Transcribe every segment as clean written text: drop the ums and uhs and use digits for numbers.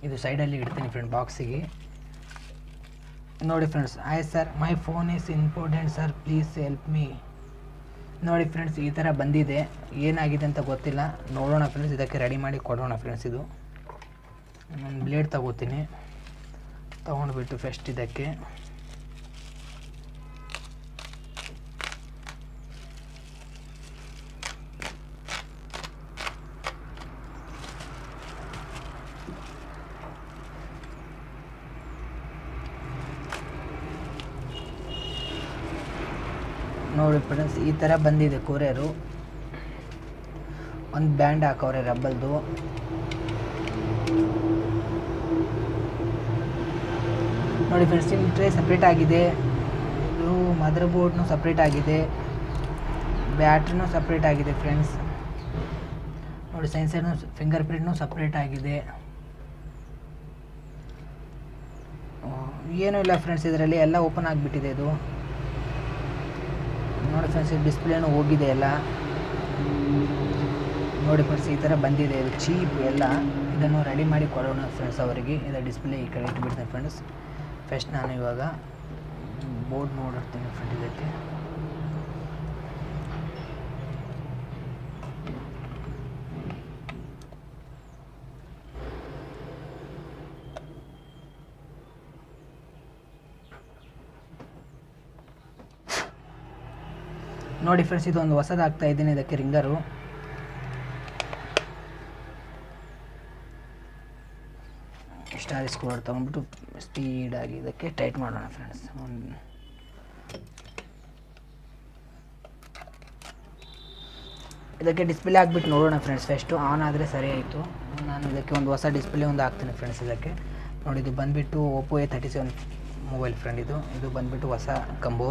ಇದು ಸೈಡಲ್ಲಿ ಇಡ್ತೀನಿ ಫ್ರೆಂಡ್ ಬಾಕ್ಸಿಗೆ. ನೋಡಿ friends, I sir, my phone is important sir, please help me. ನೋಡಿ ಫ್ರೆಂಡ್ಸ್, ಈ ಥರ ಬಂದಿದೆ. ಏನಾಗಿದೆ ಅಂತ ಗೊತ್ತಿಲ್ಲ, ನೋಡೋಣ ಫ್ರೆಂಡ್ಸ್. ಇದಕ್ಕೆ ರೆಡಿ ಮಾಡಿ ಕೊಡೋಣ ಫ್ರೆಂಡ್ಸ್. ಇದು ನಾನು ಬ್ಲೇಡ್ ತಗೋತೀನಿ. ತೊಗೊಂಡ್ಬಿಟ್ಟು ಫಸ್ಟ್ ಇದಕ್ಕೆ ನೋಡಿ ಫ್ರೆಂಡ್ಸ್, ಈ ಥರ ಬಂದಿದೆ ಕೊರಿಯರು. ಒಂದು ಬ್ಯಾಂಡ್ ಹಾಕವ್ರೆ ರಬ್ಬಲ್ದು. ನೋಡಿ ಫ್ರೆಂಡ್ಸ್, ಸಿಮ್ ಟ್ರೇ ಸಪ್ರೇಟ್ ಆಗಿದೆ. ಇದು ಮದರ್ ಬೋರ್ಡ್ನು ಸಪ್ರೇಟ್ ಆಗಿದೆ, ಬ್ಯಾಟ್ರಿನೂ ಸಪ್ರೇಟ್ ಆಗಿದೆ ಫ್ರೆಂಡ್ಸ್. ನೋಡಿ ಸೆನ್ಸರ್ನು ಫಿಂಗರ್ ಪ್ರಿಂಟ್ನು ಸಪ್ರೇಟ್ ಆಗಿದೆ. ಏನೂ ಇಲ್ಲ ಫ್ರೆಂಡ್ಸ್, ಇದರಲ್ಲಿ ಎಲ್ಲ ಓಪನ್ ಆಗಿಬಿಟ್ಟಿದೆ ಇದು. ನೋಡಿ ಫ್ರೆಂಡ್ಸ್, ಡಿಸ್ಪ್ಲೇನೂ ಹೋಗಿದೆ ಎಲ್ಲ. ನೋಡಿ ಫ್ರೆಂಡ್ಸ್, ಈ ಥರ ಬಂದಿದೆ. ಇದು ಚೀಪ್ ಎಲ್ಲ. ಇದನ್ನು ರೆಡಿ ಮಾಡಿ ಕೊಡೋಣ ಫ್ರೆಂಡ್ಸ್ ಅವರಿಗೆ. ಇದು ಡಿಸ್ಪ್ಲೇ ಈ ಕಡೆ ಇಟ್ಬಿಡ್ತೀನಿ ಫ್ರೆಂಡ್ಸ್. ಫಸ್ಟ್ ನಾನು ಇವಾಗ ಬೋರ್ಡ್ ನೋಡಿರ್ತೀನಿ ಫ್ರೆಂಡ್. ಇದಕ್ಕೆ ನೋಡಿ ಫ್ರೆಂಡ್ಸ್, ಇದೊಂದು ಹೊಸದು ಹಾಕ್ತಾ ಇದ್ದೀನಿ ಇದಕ್ಕೆ ರಿಂಗರು. ಸ್ಟಾರ್ ಸ್ಕ್ರೂ ತೊಗೊಂಡ್ಬಿಟ್ಟು ಸ್ಪೀಡಾಗಿ ಇದಕ್ಕೆ ಟೈಟ್ ಮಾಡೋಣ ಫ್ರೆಂಡ್ಸ್. ಇದಕ್ಕೆ ಡಿಸ್ಪ್ಲೇ ಹಾಕ್ಬಿಟ್ಟು ನೋಡೋಣ ಫ್ರೆಂಡ್ಸ್. ಫಸ್ಟು ಆನ್ ಆದರೆ ಸರಿ ಆಯಿತು. ನಾನು ಇದಕ್ಕೆ ಒಂದು ಹೊಸ ಡಿಸ್ಪ್ಲೇ ಒಂದು ಹಾಕ್ತೀನಿ ಫ್ರೆಂಡ್ಸ್ ಇದಕ್ಕೆ. ನೋಡಿ, ಇದು ಬಂದುಬಿಟ್ಟು ಒಪ್ಪೋ A37 ಮೊಬೈಲ್ ಫ್ರೆಂಡ್. ಇದು ಬಂದುಬಿಟ್ಟು ಹೊಸ ಕಂಬೋ.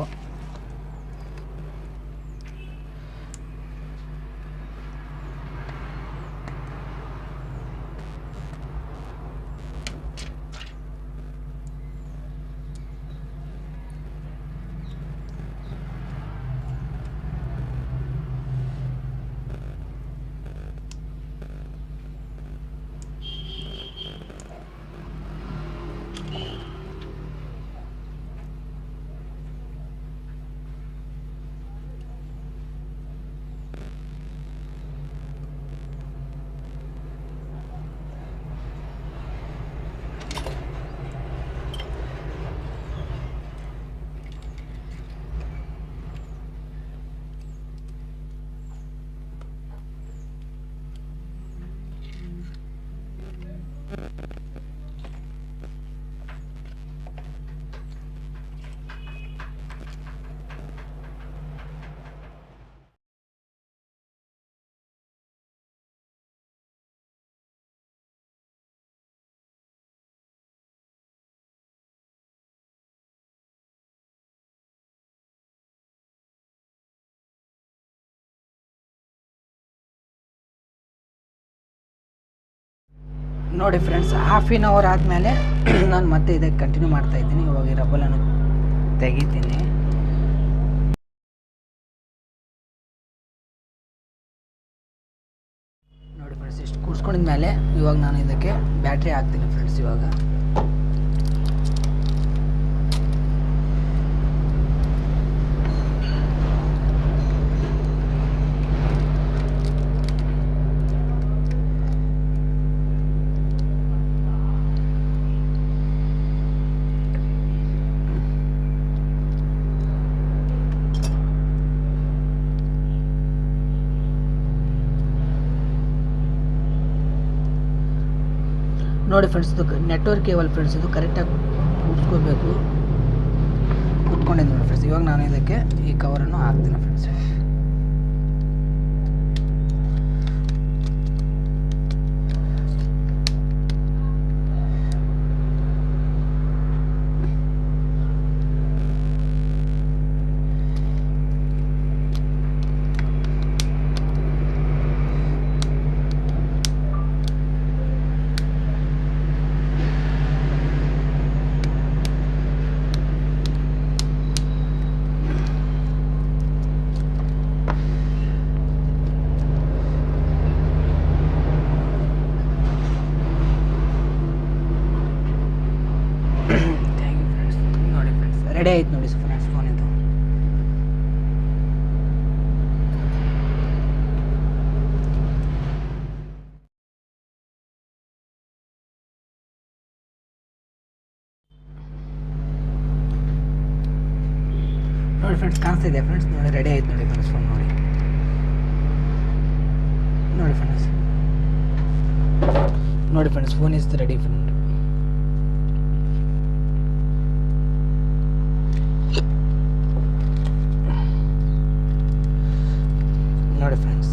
ನೋಡಿ ಫ್ರೆಂಡ್ಸ್, ಹಾಫ್ ಆನ್ ಅವರ್ ಆದಮೇಲೆ ನಾನು ಮತ್ತೆ ಇದಕ್ಕೆ ಕಂಟಿನ್ಯೂ ಮಾಡ್ತಾಯಿದ್ದೀನಿ. ಇವಾಗ ರಬ್ಬಲನ್ನು ತೆಗಿತೀನಿ. ನೋಡಿ ಫ್ರೆಂಡ್ಸ್, ಇಷ್ಟು ಕೂರಿಸ್ಕೊಂಡಿದ್ಮೇಲೆ ಇವಾಗ ನಾನು ಇದಕ್ಕೆ ಬ್ಯಾಟ್ರಿ ಹಾಕ್ತೀನಿ ಫ್ರೆಂಡ್ಸ್. ಇವಾಗ ನೋಡಿ ಫ್ರೆಂಡ್ಸ್, ಇದು ನೆಟ್ವರ್ಕ್ ಕೇಬಲ್ ಫ್ರೆಂಡ್ಸ್. ಇದು ಕರೆಕ್ಟಾಗಿ ಕೂತ್ಕೋಬೇಕು. ಕೂತ್ಕೊಂಡಿದ್ದು ನೋಡಿ ಫ್ರೆಂಡ್ಸ್. ಇವಾಗ ನಾನು ಇದಕ್ಕೆ ಈ ಕವರನ್ನು ಹಾಕ್ತೀನಿ ಫ್ರೆಂಡ್ಸ್. ರೆಡಿ ಆಯ್ತು ನೋಡಿ ಫ್ರೆಂಡ್ಸ್ ಫೋನ್ ಇದು. ನೋಡಿ ಫ್ರೆಂಡ್ಸ್ ಕಾಣಿಸ್ತಿದೆ ಫ್ರೆಂಡ್ಸ್, ನೋಡಿ ರೆಡಿ ಆಯ್ತು ನೋಡಿ ಫ್ರೆಂಡ್ಸ್ ಫೋನ್ ನೋಡಿ. ನೋಡಿ ಫ್ರೆಂಡ್ಸ್, ನೋಡಿ friends phone is ready friend. ನೋಡಿ ಫ್ರೆಂಡ್ಸ್